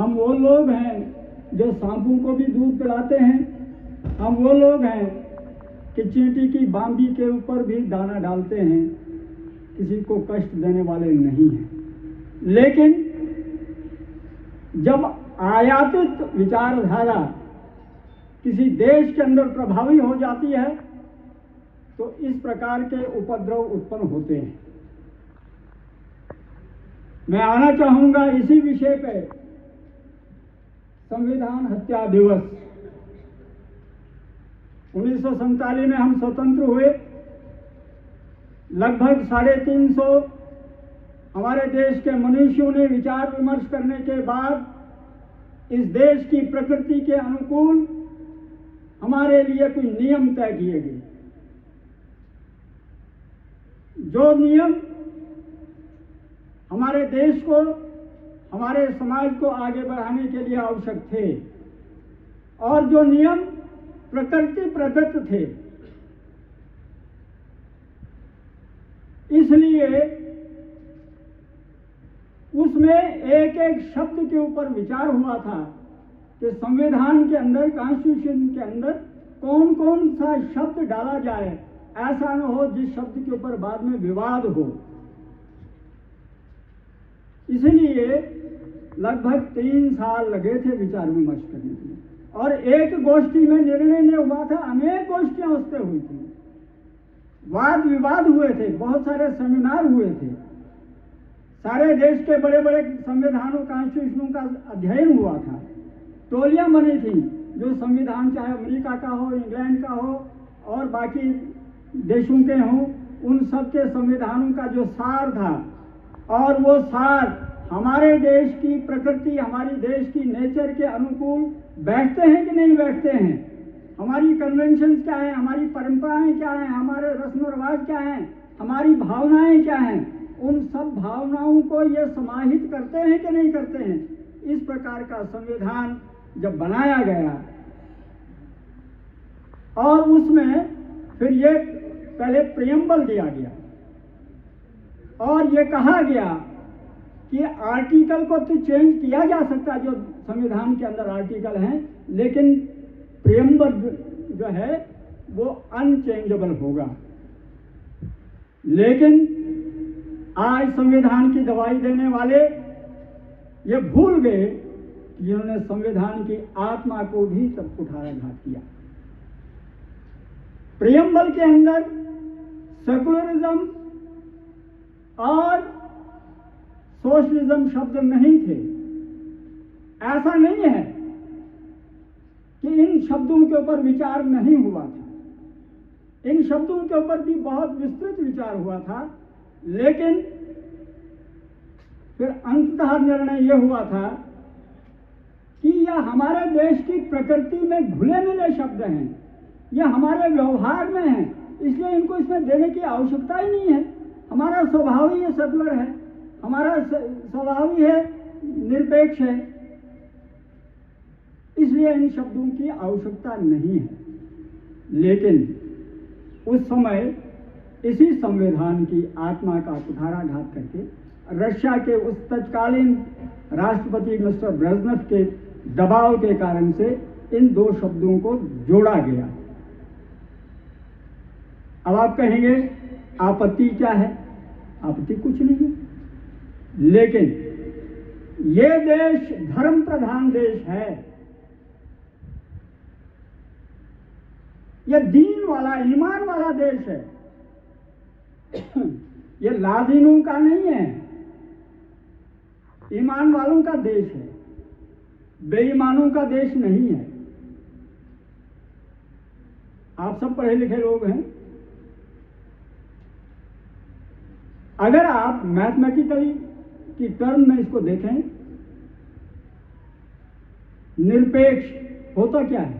हम वो लोग हैं जो सांपों को भी दूध पिलाते हैं। हम वो लोग हैं कि चींटी की बांबी के ऊपर भी दाना डालते हैं, किसी को कष्ट देने वाले नहीं हैं। लेकिन जब आयातित विचारधारा किसी देश के अंदर प्रभावी हो जाती है तो इस प्रकार के उपद्रव उत्पन्न होते हैं। मैं आना चाहूंगा इसी विषय पे, संविधान हत्या दिवस। 1947 में हम स्वतंत्र हुए। लगभग 350 हमारे देश के मनुष्यों ने विचार विमर्श करने के बाद इस देश की प्रकृति के अनुकूल हमारे लिए कुछ नियम तय किए गए, जो नियम हमारे देश को, हमारे समाज को आगे बढ़ाने के लिए आवश्यक थे और जो नियम प्रकृति प्रदत्त थे। इसलिए उसमें एक एक शब्द के ऊपर विचार हुआ था कि संविधान के अंदर, कॉन्स्टिट्यूशन के अंदर कौन कौन सा शब्द डाला जाए, ऐसा न हो जिस शब्द के ऊपर बाद में विवाद हो। इसलिए लगभग 3 साल लगे थे विचार विमर्श करने के लिए, और एक गोष्ठी में निर्णय नहीं हुआ था, अनेक गोष्ठियां उससे हुई थी, वाद विवाद हुए थे, बहुत सारे सेमिनार हुए थे, सारे देश के बड़े बड़े संविधानों, कॉन्स्टिट्यूशनों का अध्ययन हुआ था, टोलियां बनी थी जो संविधान चाहे अमेरिका का हो, इंग्लैंड का हो और बाकी देशों के हों, उन सब के संविधानों का जो सार था, और वो सार हमारे देश की प्रकृति, हमारी देश की नेचर के अनुकूल बैठते हैं कि नहीं बैठते हैं, हमारी कन्वेंशन क्या है, हमारी परंपराएं क्या हैं, हमारे रस्म रिवाज क्या हैं, हमारी भावनाएं क्या हैं, उन सब भावनाओं को ये समाहित करते हैं कि नहीं करते हैं। इस प्रकार का संविधान जब बनाया गया और उसमें फिर ये पहले प्रियम्बल दिया गया और ये कहा गया कि आर्टिकल को तो चेंज किया जा सकता है, जो संविधान के अंदर आर्टिकल हैं, लेकिन प्रियम्बल जो है वो अनचेंजेबल होगा। लेकिन आज संविधान की दवाई देने वाले ये भूल गए कि जिन्होंने संविधान की आत्मा को भी तब कुठाराघात किया। प्रियम्बल के अंदर सेकुलरिज्म और सोशलिज्म शब्द नहीं थे। ऐसा नहीं है कि इन शब्दों के ऊपर विचार नहीं हुआ था, इन शब्दों के ऊपर भी बहुत विस्तृत विचार हुआ था, लेकिन फिर अंततः निर्णय यह हुआ था कि यह हमारे देश की प्रकृति में घुले मिले शब्द हैं, यह हमारे व्यवहार में हैं, इसलिए इनको इसमें देने की आवश्यकता ही नहीं है। हमारा स्वभाव ही सेकुलर है, हमारा स्वभाव ही है निरपेक्ष है, इसलिए इन शब्दों की आवश्यकता नहीं है। लेकिन उस समय इसी संविधान की आत्मा का कुठाराघात करके रशिया के उस तत्कालीन राष्ट्रपति मिस्टर ब्रेजनेव के दबाव के कारण से इन दो शब्दों को जोड़ा गया। अब आप कहेंगे आपत्ति क्या है? आपत्ति कुछ नहीं है, लेकिन ये देश धर्म प्रधान देश है, यह दीन वाला, ईमान वाला देश है। ये लादीनों का नहीं है, ईमान वालों का देश है, बेईमानों का देश नहीं है। आप सब पढ़े लिखे लोग हैं। अगर आप मैथमेटिकली की टर्म में इसको देखें, निरपेक्ष होता क्या है?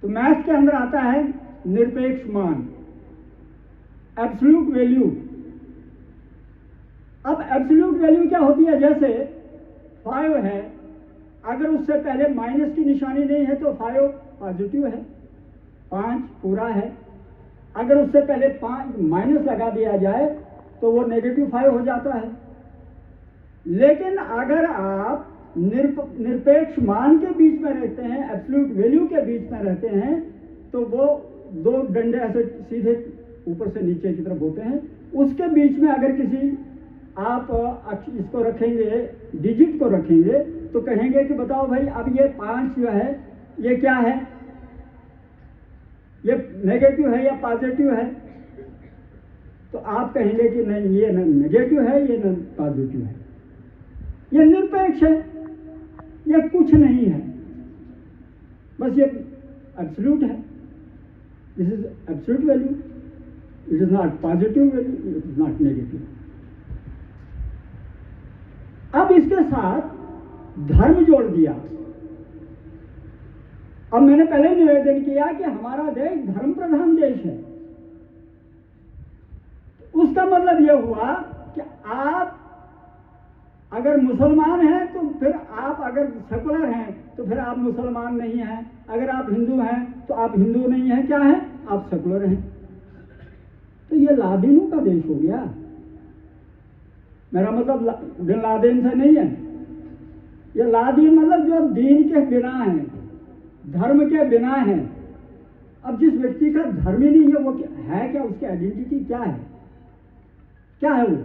तो मैथ के अंदर आता है निरपेक्ष मान, एब्सोल्यूट वैल्यू। अब एब्सोल्यूट वैल्यू क्या होती है? जैसे 5 है, अगर उससे पहले माइनस की निशानी नहीं है तो 5 पॉजिटिव है, 5 पूरा है। अगर उससे पहले 5 माइनस लगा दिया जाए तो वो -5 हो जाता है। लेकिन अगर आप निरपेक्ष मान के बीच में रहते हैं, एब्सोल्यूट वैल्यू के बीच में रहते हैं, तो वो दो डंडे ऐसे सीधे ऊपर से नीचे की तरफ होते हैं। उसके बीच में अगर किसी आप इसको रखेंगे, डिजिट को रखेंगे, तो कहेंगे कि बताओ भाई अब ये 5 जो है ये क्या है, ये नेगेटिव है या पॉजिटिव है? तो आप कहेंगे कि नहीं, ये न नेगेटिव है, ये न पॉजिटिव है, ये निरपेक्ष है, ये कुछ नहीं है, बस ये एब्सोल्यूट है। This is absolute value, it is not positive value, it is not negative. अब इसके साथ धर्म जोड़ दिया। अब मैंने पहले निवेदन किया कि हमारा देश धर्म प्रधान देश है। उसका मतलब यह हुआ कि आप अगर मुसलमान हैं तो फिर आप, अगर सेकुलर हैं तो फिर आप मुसलमान नहीं हैं, अगर आप हिंदू हैं तो आप हिंदू नहीं हैं, क्या है, आप सेकुलर हैं। तो ये लादेनों का देश हो गया। मेरा मतलब बिन लादेन से नहीं है, ये लादेन मतलब जो दीन के बिना है, धर्म के बिना है। अब जिस व्यक्ति का धर्म ही नहीं है, वो है क्या, उसकी आइडेंटिटी क्या है, क्या है वो?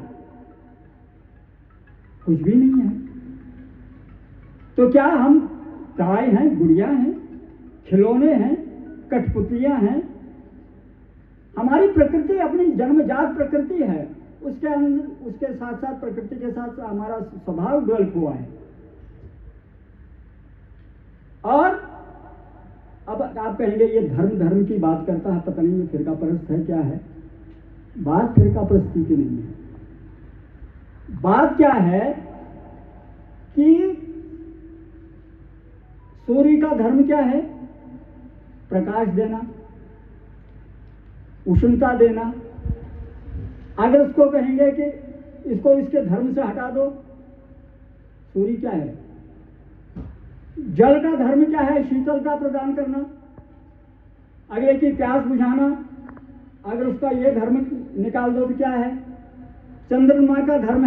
कुछ भी नहीं है। तो क्या हम गाय हैं, गुड़िया हैं, खिलौने हैं, कठपुतलियां हैं? हमारी प्रकृति अपनी जन्मजात प्रकृति है, उसके अंदर, उसके साथ साथ प्रकृति के साथ हमारा स्वभाव डेवलप हुआ है। और अब आप कहेंगे ये धर्म की बात करता है, पता नहीं ये फिरका परस्त है, क्या है? बात फिरका परस्ती की नहीं है। बात क्या है कि सूर्य का धर्म क्या है? प्रकाश देना, उष्णता देना। अगर उसको कहेंगे कि इसको इसके धर्म से हटा दो, सूर्य क्या है? जल का धर्म क्या है? शीतलता प्रदान करना, अगले की प्यास बुझाना। अगर उसका ये धर्म निकाल दो तो क्या है? चंद्रमा का धर्म